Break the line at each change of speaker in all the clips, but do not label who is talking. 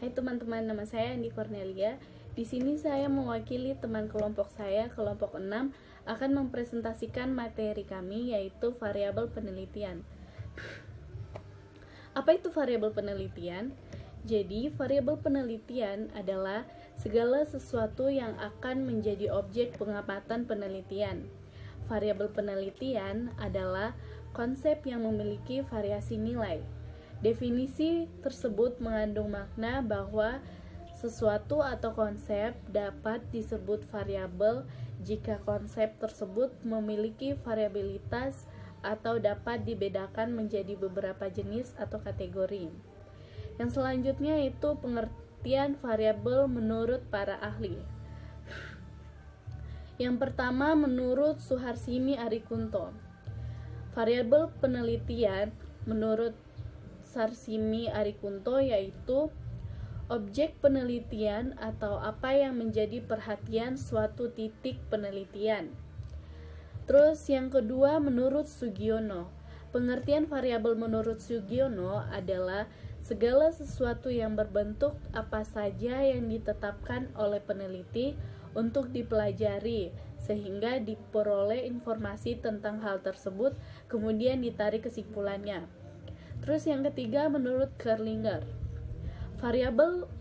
Hai teman-teman, nama saya Andi Cornelia. Di sini saya mewakili teman kelompok saya, kelompok 6, akan mempresentasikan materi kami, yaitu variabel penelitian. Apa itu variabel penelitian? Jadi, variabel penelitian adalah segala sesuatu yang akan menjadi objek pengamatan penelitian. Variabel penelitian adalah konsep yang memiliki variasi nilai. Definisi tersebut mengandung makna bahwa sesuatu atau konsep dapat disebut variabel jika konsep tersebut memiliki variabilitas atau dapat dibedakan menjadi beberapa jenis atau kategori. Yang selanjutnya itu pengertian variabel menurut para ahli. Yang pertama, menurut Suharsini Arikunto, variabel penelitian menurut Suharsini Arikunto yaitu objek penelitian atau apa yang menjadi perhatian suatu titik penelitian. Terus yang kedua, menurut Sugiono, pengertian variabel menurut Sugiono adalah segala sesuatu yang berbentuk apa saja yang ditetapkan oleh peneliti untuk dipelajari sehingga diperoleh informasi tentang hal tersebut, kemudian ditarik kesimpulannya. Terus yang ketiga, menurut Kerlinger, variabel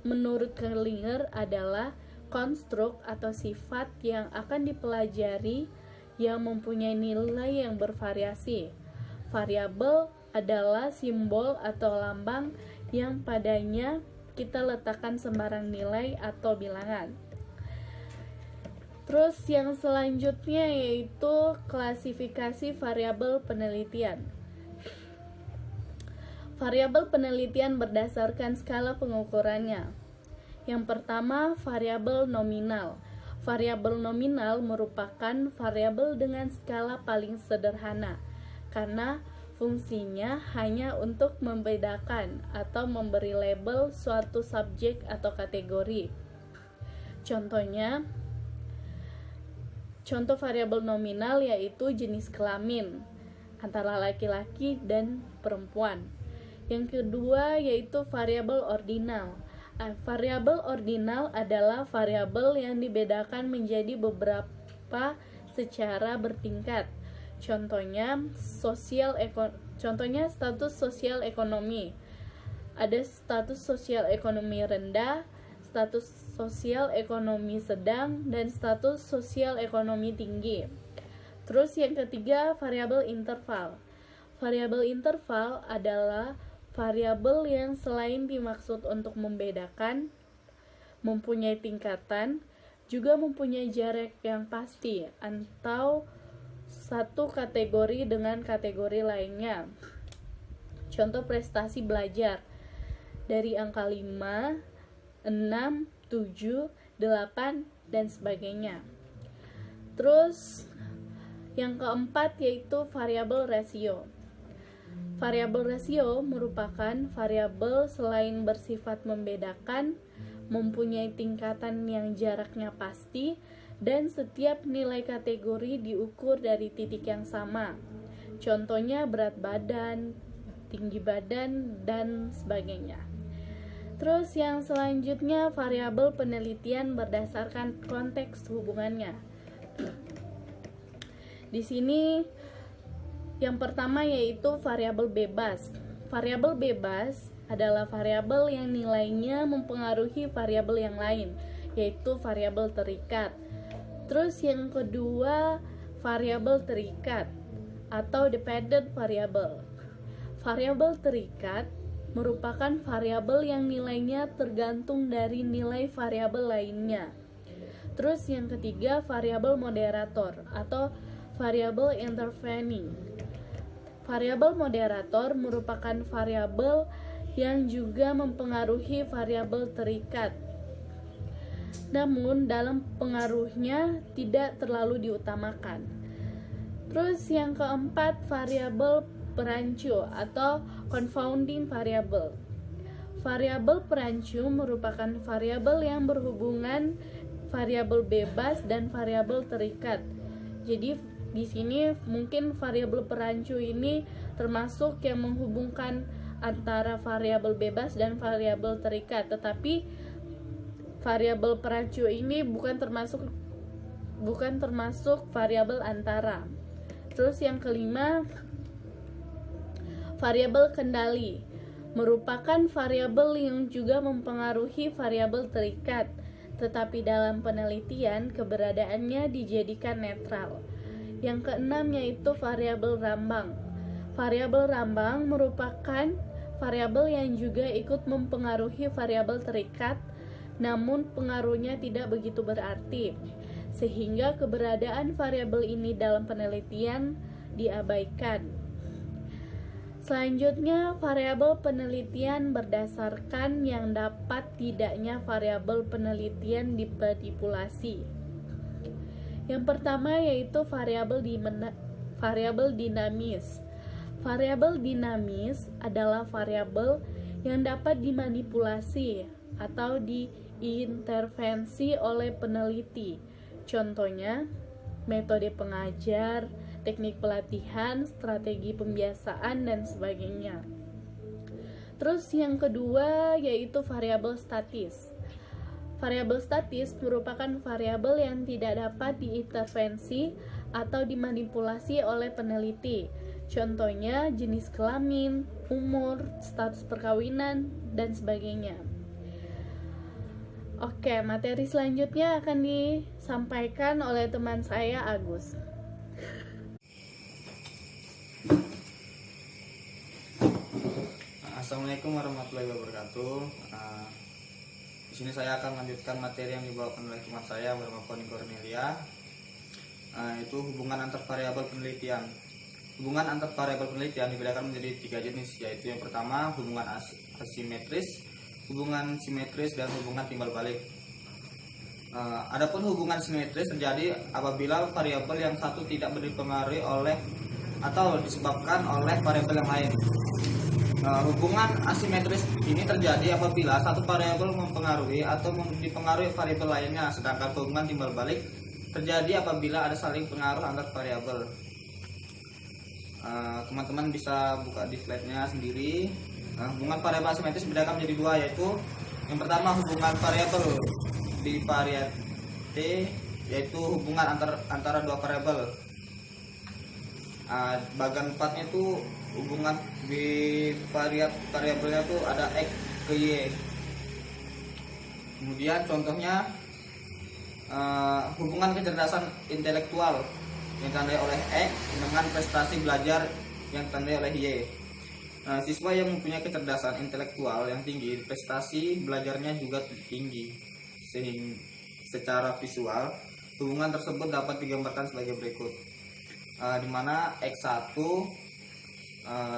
menurut Kerlinger adalah konstruk atau sifat yang akan dipelajari yang mempunyai nilai yang bervariasi. Variabel adalah simbol atau lambang yang padanya kita letakkan sembarang nilai atau bilangan. Terus yang selanjutnya yaitu klasifikasi variabel penelitian. Variabel penelitian berdasarkan skala pengukurannya. Yang pertama, variabel nominal. Variabel nominal merupakan variabel dengan skala paling sederhana karena fungsinya hanya untuk membedakan atau memberi label suatu subjek atau kategori. Contoh variabel nominal yaitu jenis kelamin antara laki-laki dan perempuan. Yang kedua yaitu variabel ordinal. Variabel ordinal adalah variabel yang dibedakan menjadi beberapa secara bertingkat. Contohnya status sosial ekonomi. Ada status sosial ekonomi rendah, status sosial ekonomi sedang, dan status sosial ekonomi tinggi. Terus yang ketiga, variabel interval. Variabel interval adalah variabel yang selain dimaksud untuk membedakan, mempunyai tingkatan, juga mempunyai jarak yang pasti atau satu kategori dengan kategori lainnya. Contoh prestasi belajar dari angka 5, 6, 7, 8, dan sebagainya. Terus yang keempat yaitu variabel rasio. Variabel rasio merupakan variabel selain bersifat membedakan, mempunyai tingkatan yang jaraknya pasti, dan setiap nilai kategori diukur dari titik yang sama. Contohnya berat badan, tinggi badan, dan sebagainya. Terus yang selanjutnya variabel penelitian berdasarkan konteks hubungannya. Di sini yang pertama yaitu variabel bebas. Variabel bebas adalah variabel yang nilainya mempengaruhi variabel yang lain, yaitu variabel terikat. Terus yang kedua, variabel terikat atau dependent variable. Variabel terikat merupakan variabel yang nilainya tergantung dari nilai variabel lainnya. Terus yang ketiga, variabel moderator atau variabel intervening. Variabel moderator merupakan variabel yang juga mempengaruhi variabel terikat. Namun dalam pengaruhnya tidak terlalu diutamakan. Terus yang keempat, variabel perancu atau confounding variable. Variabel perancu merupakan variabel yang berhubungan variabel bebas dan variabel terikat. Jadi di sini mungkin variabel perancu ini termasuk yang menghubungkan antara variabel bebas dan variabel terikat, tetapi variabel peracu ini bukan termasuk variabel antara. Terus yang kelima, variabel kendali merupakan variabel yang juga mempengaruhi variabel terikat, tetapi dalam penelitian keberadaannya dijadikan netral. Yang keenam yaitu variabel rambang. Variabel rambang merupakan variabel yang juga ikut mempengaruhi variabel terikat, namun pengaruhnya tidak begitu berarti, sehingga keberadaan variabel ini dalam penelitian diabaikan. Selanjutnya, variabel penelitian berdasarkan yang dapat tidaknya variabel penelitian dimanipulasi. Yang pertama yaitu variabel dinamis. Variabel dinamis adalah variabel yang dapat dimanipulasi atau diintervensi oleh peneliti. Contohnya, metode pengajar, teknik pelatihan, strategi pembiasaan, dan sebagainya. Terus yang kedua yaitu variabel statis. Variabel statis merupakan variabel yang tidak dapat diintervensi atau dimanipulasi oleh peneliti. Contohnya jenis kelamin, umur, status perkawinan, dan sebagainya. Oke, materi selanjutnya akan disampaikan oleh teman saya, Agus.
Assalamualaikum warahmatullahi wabarakatuh. Di sini saya akan melanjutkan materi yang dibawakan oleh teman saya bernama Connie Cornelia, yaitu hubungan antar variabel penelitian. Hubungan antar variabel penelitian dibedakan menjadi 3 jenis, yaitu yang pertama hubungan asimetris, hubungan simetris, dan hubungan timbal balik. Adapun hubungan simetris terjadi apabila variabel yang satu tidak dipengaruhi oleh atau disebabkan oleh variabel yang lain. Hubungan asimetris ini terjadi apabila satu variabel mempengaruhi atau dipengaruhi variabel lainnya, sedangkan hubungan timbal balik terjadi apabila ada saling pengaruh antar variabel. Teman-teman bisa buka di slide-nya sendiri. Hubungan variabel asimetris dibedakan menjadi 2, yaitu yang pertama hubungan variabel bivariate, yaitu hubungan antara dua variabel. Bagian 4-nya itu hubungan variabelnya itu ada X ke Y. Kemudian contohnya hubungan kecerdasan intelektual yang ditandai oleh X dengan prestasi belajar yang ditandai oleh Y. Siswa yang mempunyai kecerdasan intelektual yang tinggi, prestasi belajarnya juga tinggi. Sehingga secara visual, hubungan tersebut dapat digambarkan sebagai berikut. Di mana X1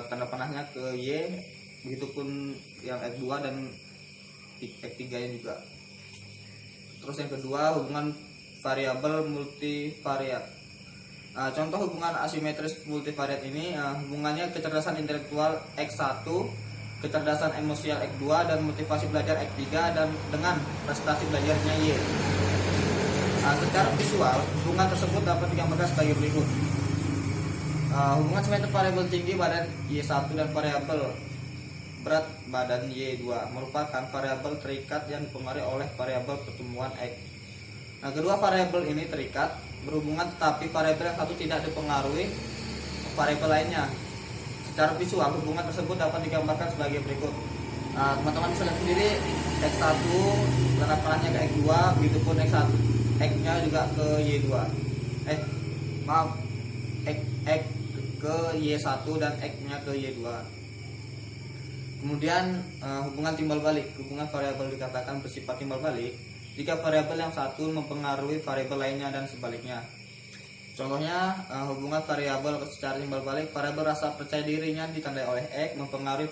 tanda panahnya ke Y, begitupun yang X2 dan X3 juga. Terus yang kedua, hubungan variabel multivariat. Contoh hubungan asimetris multivariat ini, hubungannya kecerdasan intelektual X1, kecerdasan emosial X2, dan motivasi belajar X3 dan dengan prestasi belajarnya Y. Secara visual, hubungan tersebut dapat digambarkan sebagai berikut. Hubungan simetris variabel tinggi badan Y1 dan variabel berat badan Y2 merupakan variabel terikat yang dipengaruhi oleh variabel pertumbuhan X. Kedua variabel ini terikat berhubungan, tetapi variabel yang satu tidak dipengaruhi variabel lainnya. Secara visual, hubungan tersebut dapat digambarkan sebagai berikut. Teman-teman bisa lihat sendiri, X1 tanda panahnya ke X2, begitupun X1, X-nya juga ke Y2. X ke Y1 dan X-nya ke Y2. Kemudian hubungan timbal balik. Hubungan variabel dikatakan bersifat timbal balik jika variabel yang satu mempengaruhi variabel lainnya dan sebaliknya. Contohnya, hubungan variabel secara timbal balik, variabel rasa percaya dirinya ditandai oleh X mempengaruhi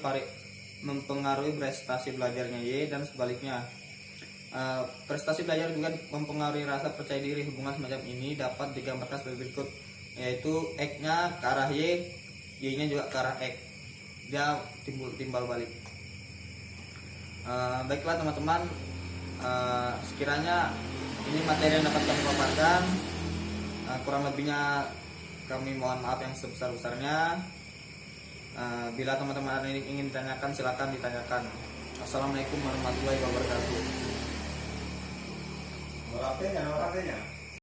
prestasi belajarnya Y dan sebaliknya. Prestasi belajar juga mempengaruhi rasa percaya diri. Hubungan semacam ini dapat digambarkan sebagai berikut, yaitu X-nya ke arah Y, Y-nya juga ke arah X. Dia timbal balik. Baiklah teman-teman, sekiranya ini materi yang dapat kami paparkan. Kurang lebihnya kami mohon maaf yang sebesar-besarnya. Bila teman-teman ada yang ingin ditanyakan, silakan ditanyakan. Assalamualaikum warahmatullahi wabarakatuh.
Nomor HP-nya.